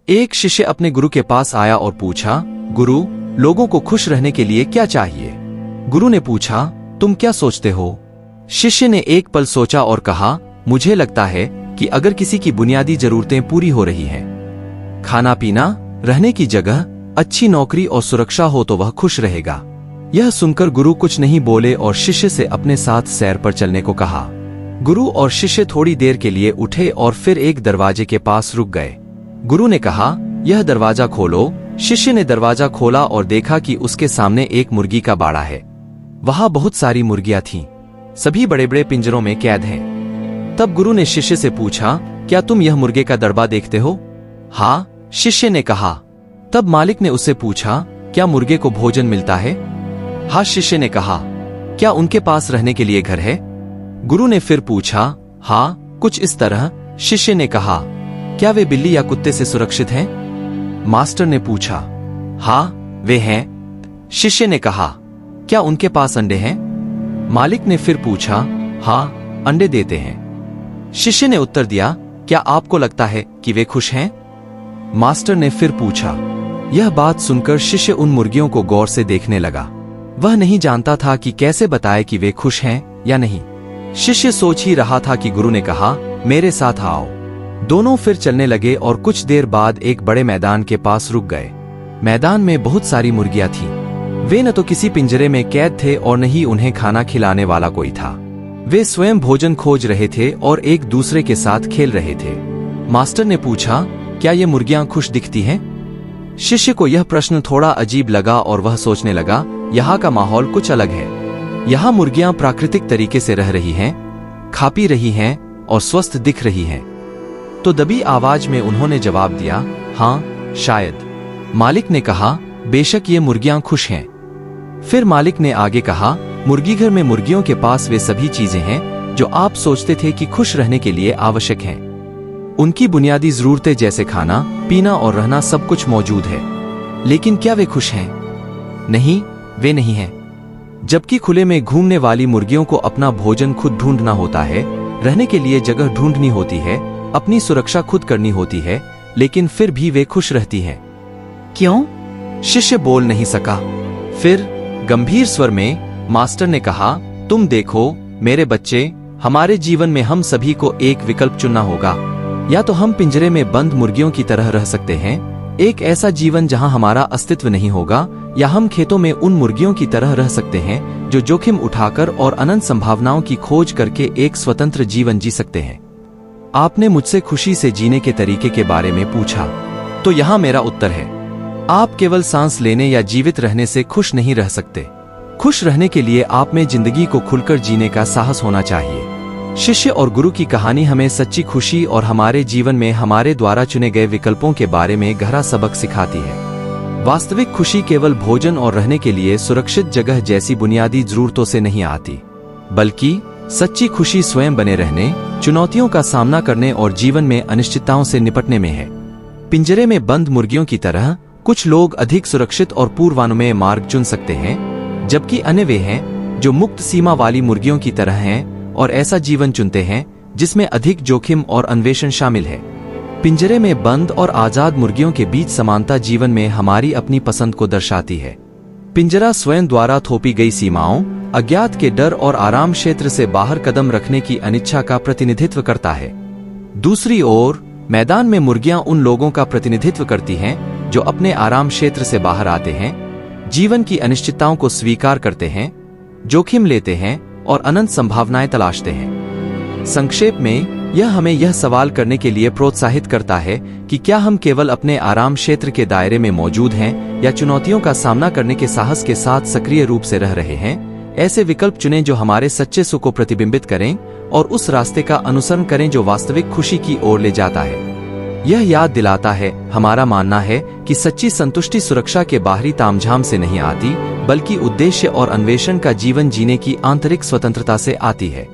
एक शिष्य अपने गुरु के पास आया और पूछा, गुरु, लोगों को खुश रहने के लिए क्या चाहिए? गुरु ने पूछा, तुम क्या सोचते हो? शिष्य ने एक पल सोचा और कहा, मुझे लगता है कि अगर किसी की बुनियादी जरूरतें पूरी हो रही हैं, खाना पीना, रहने की जगह, अच्छी नौकरी और सुरक्षा हो तो वह खुश रहेगा। यह सुनकर गुरु कुछ नहीं बोले और शिष्य से अपने साथ सैर पर चलने को कहा। गुरु और शिष्य थोड़ी देर के लिए उठे और फिर एक दरवाजे के पास रुक गए। गुरु ने कहा, यह दरवाजा खोलो। शिष्य ने दरवाजा खोला और देखा कि उसके सामने एक मुर्गी का बाड़ा है। वहां बहुत सारी मुर्गियां थीं, सभी बड़े बड़े पिंजरों में कैद हैं। तब गुरु ने शिष्य से पूछा, क्या तुम यह मुर्गे का दड़बा देखते हो? हाँ, शिष्य ने कहा। तब मालिक ने उससे पूछा, क्या मुर्गे को भोजन मिलता है? हाँ, शिष्य ने कहा। क्या उनके पास रहने के लिए घर है? गुरु ने फिर पूछा, हाँ, कुछ इस तरह। शिष्य ने कहा, क्या वे बिल्ली या कुत्ते से सुरक्षित हैं? मास्टर ने पूछा, हाँ, वे हैं। शिष्य ने कहा, क्या उनके पास अंडे हैं? मालिक ने फिर पूछा, हाँ, अंडे देते हैं। शिष्य ने उत्तर दिया, क्या आपको लगता है कि वे खुश हैं? मास्टर ने फिर पूछा। यह बात सुनकर शिष्य उन मुर्गियों को गौर से देखने लगा। वह नहीं जानता था कि कैसे बताए कि वे खुश हैं या नहीं। शिष्य सोच ही रहा था कि गुरु ने कहा, मेरे साथ आओ। दोनों फिर चलने लगे और कुछ देर बाद एक बड़े मैदान के पास रुक गए। मैदान में बहुत सारी मुर्गियां थीं। वे न तो किसी पिंजरे में कैद थे और न ही उन्हें खाना खिलाने वाला कोई था। वे स्वयं भोजन खोज रहे थे और एक दूसरे के साथ खेल रहे थे। मास्टर ने पूछा, क्या ये मुर्गियां खुश दिखती हैं? शिष्य को यह प्रश्न थोड़ा अजीब लगा और वह सोचने लगा, यहाँ का माहौल कुछ अलग है। यहाँ मुर्गियां प्राकृतिक तरीके से रह रही हैं, खा पी रही हैं और स्वस्थ दिख रही हैं। तो दबी आवाज में उन्होंने जवाब दिया, हाँ, शायद। मालिक ने कहा, बेशक ये मुर्गियां खुश हैं। फिर मालिक ने आगे कहा, मुर्गीघर में मुर्गियों के पास वे सभी चीजें हैं जो आप सोचते थे कि खुश रहने के लिए आवश्यक हैं। उनकी बुनियादी जरूरतें जैसे खाना, पीना और रहना सब कुछ मौजूद है। लेकिन क्या वे खुश हैं? नहीं, वे नहीं हैं। जबकि खुले में घूमने वाली मुर्गियों को अपना भोजन खुद ढूंढना होता है, रहने के लिए जगह ढूंढनी होती है, अपनी सुरक्षा खुद करनी होती है, लेकिन फिर भी वे खुश रहती हैं। क्यों? शिष्य बोल नहीं सका। फिर गंभीर स्वर में मास्टर ने कहा, तुम देखो मेरे बच्चे, हमारे जीवन में हम सभी को एक विकल्प चुनना होगा। या तो हम पिंजरे में बंद मुर्गियों की तरह रह सकते हैं, एक ऐसा जीवन जहां हमारा अस्तित्व नहीं होगा, या हम खेतों में उन मुर्गियों की तरह रह सकते हैं जो जोखिम उठाकर और अनंत संभावनाओं की खोज करके एक स्वतंत्र जीवन जी सकते हैं। आपने मुझसे खुशी से जीने के तरीके के बारे में पूछा, तो यहाँ मेरा उत्तर है, आप केवल सांस लेने या जीवित रहने से खुश नहीं रह सकते। खुश रहने के लिए आप में जिंदगी को खुलकर जीने का साहस होना चाहिए। शिष्य और गुरु की कहानी हमें सच्ची खुशी और हमारे जीवन में हमारे द्वारा चुने गए विकल्पों के बारे में गहरा सबक सिखाती है। वास्तविक खुशी केवल भोजन और रहने के लिए सुरक्षित जगह जैसी बुनियादी जरूरतों से नहीं आती, बल्कि सच्ची खुशी स्वयं बने रहने, चुनौतियों का सामना करने और जीवन में अनिश्चितताओं से निपटने में है। पिंजरे में बंद मुर्गियों की तरह कुछ लोग अधिक सुरक्षित और पूर्वानुमेय मार्ग चुन सकते हैं, जबकि अन्य वे हैं जो मुक्त सीमा वाली मुर्गियों की तरह हैं और ऐसा जीवन चुनते हैं जिसमें अधिक जोखिम और अन्वेषण शामिल है। पिंजरे में बंद और आजाद मुर्गियों के बीच समानता जीवन में हमारी अपनी पसंद को दर्शाती है। पिंजरा स्वयं द्वारा थोपी गई सीमाओं, अज्ञात के डर और आराम क्षेत्र से बाहर कदम रखने की अनिच्छा का प्रतिनिधित्व करता है। दूसरी ओर मैदान में मुर्गियां उन लोगों का प्रतिनिधित्व करती हैं जो अपने आराम क्षेत्र से बाहर आते हैं, जीवन की अनिश्चितताओं को स्वीकार करते हैं, जोखिम लेते हैं और अनंत संभावनाएं तलाशते हैं। संक्षेप में यह हमें यह सवाल करने के लिए प्रोत्साहित करता है कि क्या हम केवल अपने आराम क्षेत्र के दायरे में मौजूद हैं या चुनौतियों का सामना करने के साहस के साथ सक्रिय रूप से रह रहे हैं। ऐसे विकल्प चुनें जो हमारे सच्चे सुख को प्रतिबिंबित करें और उस रास्ते का अनुसरण करें जो वास्तविक खुशी की ओर ले जाता है। यह याद दिलाता है, हमारा मानना है कि सच्ची संतुष्टि सुरक्षा के बाहरी तामझाम से नहीं आती, बल्कि उद्देश्य और अन्वेषण का जीवन जीने की आंतरिक स्वतंत्रता से आती है।